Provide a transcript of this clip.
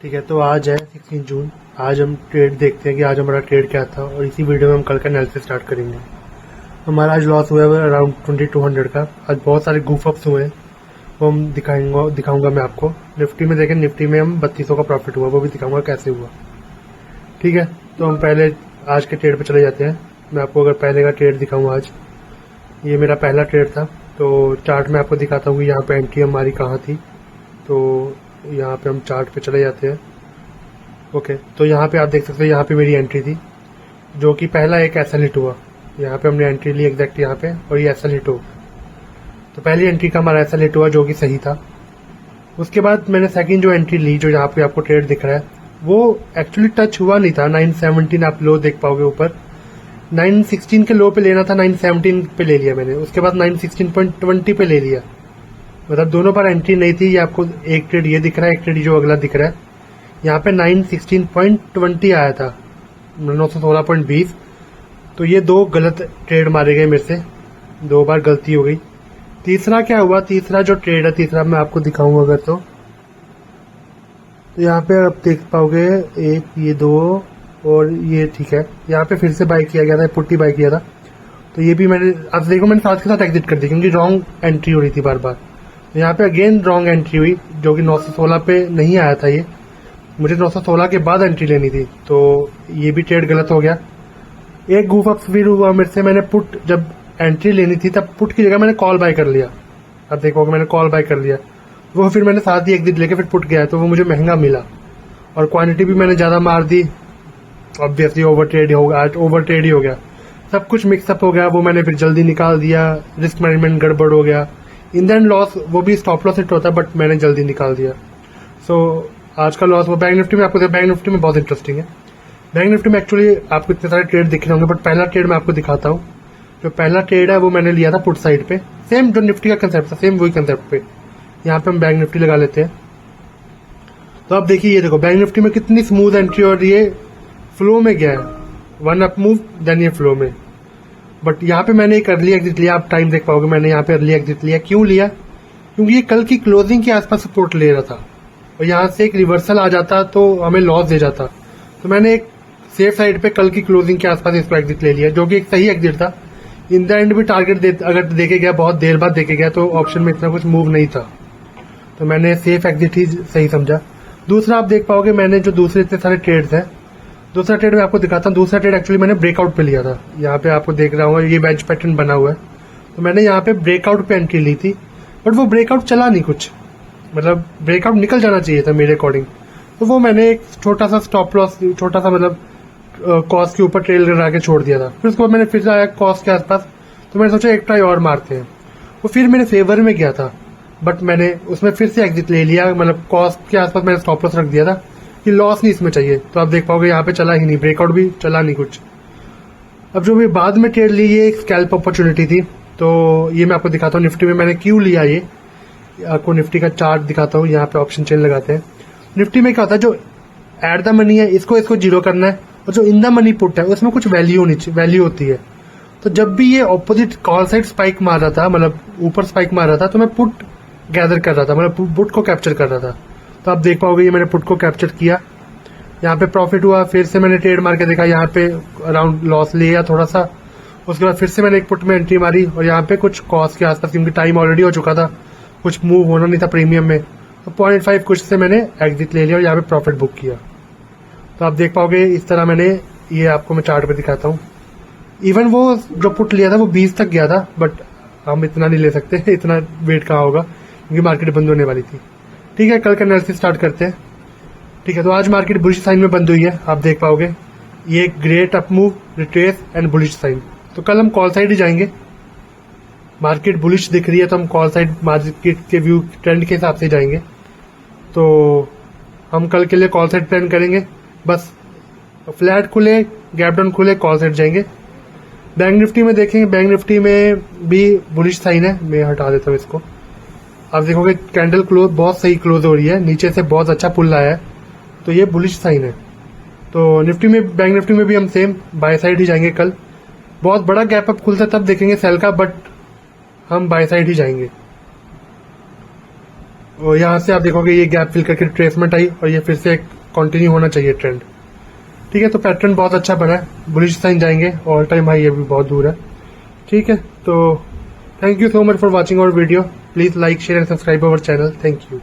ठीक है, तो आज है 16 जून। आज हम ट्रेड देखते हैं कि आज हमारा ट्रेड क्या था और इसी वीडियो में हम कल का एनालिसिस स्टार्ट करेंगे। हमारा आज लॉस हुआ है अराउंड 2200 का। आज बहुत सारे गूफ अप्स हुए हैं, वो हम दिखाऊंगा मैं आपको। निफ्टी में देखें, निफ्टी में हम 3200 का प्रॉफिट हुआ, वो भी दिखाऊंगा कैसे हुआ। ठीक है, तो हम पहले आज के ट्रेड पे चले जाते हैं। मैं आपको अगर पहले का ट्रेड दिखाऊँ, आज ये मेरा पहला ट्रेड था। तो चार्ट में आपको दिखाता हूँ कि यहाँ पे एंट्री हमारी कहाँ थी। तो यहाँ पे हम चार्ट पे चले जाते हैं। ओके, तो यहाँ पे आप देख सकते हो, यहाँ पे मेरी एंट्री थी जो कि पहला एक एसएल हिट हुआ। यहाँ पे हमने एंट्री ली एग्जैक्ट यहाँ पे, और ये एसएल हिट हो। तो पहली एंट्री का हमारा एसएल हिट हुआ जो कि सही था। उसके बाद मैंने सेकंड जो एंट्री ली, जो यहाँ पे आपको ट्रेड दिख रहा है, वो एक्चुअली टच हुआ नहीं था। 917 आप लो देख पाओगे ऊपर। 916 के लो पे लेना था, 917 पे ले लिया मैंने। उसके बाद 916.20 पे ले लिया। मतलब दोनों पर एंट्री नहीं थी। ये आपको एक ट्रेड ये दिख रहा है, एक ट्रेड जो अगला दिख रहा है। यहाँ पे 916.20 आया था, 916.20। तो ये दो गलत ट्रेड मारे गए मेरे से, दो बार गलती हो गई। तीसरा क्या हुआ, तीसरा जो ट्रेड है, तीसरा मैं आपको दिखाऊंगा अगर तो यहाँ पे आप देख पाओगे, एक ये दो और ये, ठीक है। यहाँ पे फिर से बाय किया गया था, पुट्टी बाय किया था। तो ये भी मैंने, अब देखो मैंने साथ के साथ एग्जिट कर दी क्योंकि रॉन्ग एंट्री हो रही थी बार बार। तो यहाँ पे अगेन रॉन्ग एंट्री हुई, जो कि 916 पे नहीं आया था। ये मुझे 916 के बाद एंट्री लेनी थी, तो ये भी ट्रेड गलत हो गया। एक गूफ अप फिर हुआ मेरे से। मैंने पुट, जब एंट्री लेनी थी तब पुट की जगह मैंने कॉल बाय कर लिया। अब देखोगे मैंने कॉल बाय कर लिया, वो फिर मैंने साथ ही एग्जिट लेके फिर पुट गया, तो वो मुझे महंगा मिला। और क्वांटिटी भी मैंने ज्यादा मार दी। ऑब्वियसली ओवर ट्रेड हो गया, आज ओवर ट्रेड ही हो गया। सब कुछ मिक्सअप हो गया, वो मैंने फिर जल्दी निकाल दिया। रिस्क मैनेजमेंट गड़बड़ हो गया। इन द एंड लॉस, वो भी स्टॉप लॉस हिट होता है, बट मैंने जल्दी निकाल दिया। सो आज का लॉस वो बैंक निफ्टी में। आपको बैंक निफ्टी में बहुत इंटरेस्टिंग है। बैंक निफ्टी में एक्चुअली आपको इतने सारे ट्रेड दिख रहे होंगे, बट पहला ट्रेड मैं आपको दिखाता हूँ। जो पहला ट्रेड है वो मैंने लिया था पुट साइड पे, सेम जो निफ्टी का कंसेप्ट था, सेम वही कंसेप्ट पे। यहाँ पे हम बैंक निफ्टी लगा लेते हैं। तो आप देखिए, ये देखो बैंक निफ्टी में कितनी स्मूथ एंट्री, और ये फ्लो में गया है, वन अप मूव देन ये फ्लो में। बट यहाँ पे मैंने एक अर्ली एग्जिट लिया। आप टाइम देख पाओगे, मैंने यहाँ पे अर्ली एग्जिट लिया। क्यों लिया? क्योंकि ये कल की क्लोजिंग के आसपास सपोर्ट ले रहा था, और यहाँ से एक रिवर्सल आ जाता तो हमें लॉस दे जाता। तो मैंने एक सेफ साइड पे कल की क्लोजिंग के आसपास इसको एग्जिट ले लिया, जो कि एक सही एग्जिट था। इन द एंड भी टारगेट अगर देखे गया, बहुत देर बाद देखे गया, तो ऑप्शन में इतना कुछ मूव नहीं था। तो मैंने सेफ एग्जिट ही सही समझा। दूसरा आप देख पाओगे, मैंने जो दूसरे इतने सारे ट्रेड्स हैं, दूसरा ट्रेड मैं आपको दिखाता हूँ। दूसरा ट्रेड एक्चुअली मैंने ब्रेकआउट पे लिया था। यहाँ पे आपको देख रहा हूँ, ये बेंच पैटर्न बना हुआ है। तो मैंने यहाँ पे ब्रेकआउट पे एंट्री ली थी, बट वो ब्रेकआउट चला नहीं कुछ। मतलब ब्रेकआउट निकल जाना चाहिए था मेरे अकॉर्डिंग। तो वो मैंने एक छोटा सा स्टॉप लॉस, छोटा सा मतलब कॉस्ट के ऊपर ट्रेल लगा के छोड़ दिया था। फिर उसके बाद मैंने फिर आया कॉस्ट के आसपास, तो मैंने सोचा एक ट्राई और मारते हैं। वो फिर मेरे फेवर में गया था, बट मैंने उसमें फिर से एग्जिट ले लिया। मतलब कॉस्ट के आसपास मैंने स्टॉप लॉस रख दिया था कि लॉस नहीं इसमें चाहिए। तो आप देख पाओगे यहाँ पे चला ही नहीं, ब्रेकआउट भी चला नहीं कुछ। अब जो मैं बाद में ट्रेड ली, ये एक स्कैल्प अपॉर्चुनिटी थी। तो ये मैं आपको दिखाता हूँ निफ्टी में मैंने क्यों लिया। ये आपको निफ्टी का चार्ट दिखाता हूँ। यहाँ पे ऑप्शन चेन लगाते हैं। निफ्टी में क्या होता है, जो एट द मनी है इसको जीरो करना है, और जो इन द मनी पुट है उसमें कुछ वैल्यू होती है। तो जब भी ये ऑपोजिट कॉल साइड स्पाइक मार रहा था, मतलब ऊपर स्पाइक मार रहा था, तो मैं पुट गैदर कर रहा था, मतलब पुट को कैप्चर कर रहा था। तो आप देख पाओगे ये मैंने पुट को कैप्चर किया। यहाँ पे प्रॉफिट हुआ। फिर से मैंने ट्रेड मार के देखा, यहाँ पे अराउंड लॉस लिया थोड़ा सा। उसके बाद फिर से मैंने एक पुट में एंट्री मारी, और यहाँ पे कुछ कॉस्ट के आसपास, क्योंकि टाइम ऑलरेडी हो चुका था, कुछ मूव होना नहीं था प्रीमियम में, तो 0.5 कुछ से मैंने एग्जिट ले लिया और यहाँ पे प्रॉफिट बुक किया। तो आप देख पाओगे इस तरह मैंने, ये आपको मैं चार्ट पे दिखाता हूँ। इवन वो जो पुट लिया था वो 20 तक गया था, बट हम इतना नहीं ले सकते, इतना वेट कहाँ होगा, क्योंकि मार्केट बंद होने वाली थी। ठीक है, कल का एनालिसिस स्टार्ट करते हैं। ठीक है, तो आज मार्केट बुलिश साइन में बंद हुई है। आप देख पाओगे ये great up move, retrace and bullish sign. तो कल हम कॉल साइड ही जाएंगे। मार्केट बुलिश दिख रही है तो हम कॉल साइड मार्केट के व्यू ट्रेंड के हिसाब से जाएंगे। तो हम कल के लिए कॉल साइड प्लान करेंगे। बस फ्लैट खुले, गैप डाउन खुले, कॉल साइड जाएंगे। बैंक निफ्टी में देखेंगे, बैंक निफ्टी में भी बुलिश साइन है। मैं हटा देता हूँ इसको। आप देखोगे कैंडल क्लोज बहुत सही क्लोज हो रही है, नीचे से बहुत अच्छा पुल आया है, तो ये बुलिश साइन है। तो निफ्टी में, बैंक निफ्टी में भी हम सेम बाय साइड ही जाएंगे कल। बहुत बड़ा गैप अप खुलता है तब देखेंगे सेल का, बट हम बाय साइड ही जाएंगे। और यहाँ से आप देखोगे ये गैप फिल करके ट्रेसमेंट आई और ये फिर से कंटिन्यू होना चाहिए ट्रेंड। ठीक है, तो पैटर्न बहुत अच्छा बना है, बुलिश साइन जाएंगे, ऑल टाइम हाई अभी बहुत दूर है। ठीक है, तो thank you so much for watching our video. Please like share and subscribe our channel. Thank you.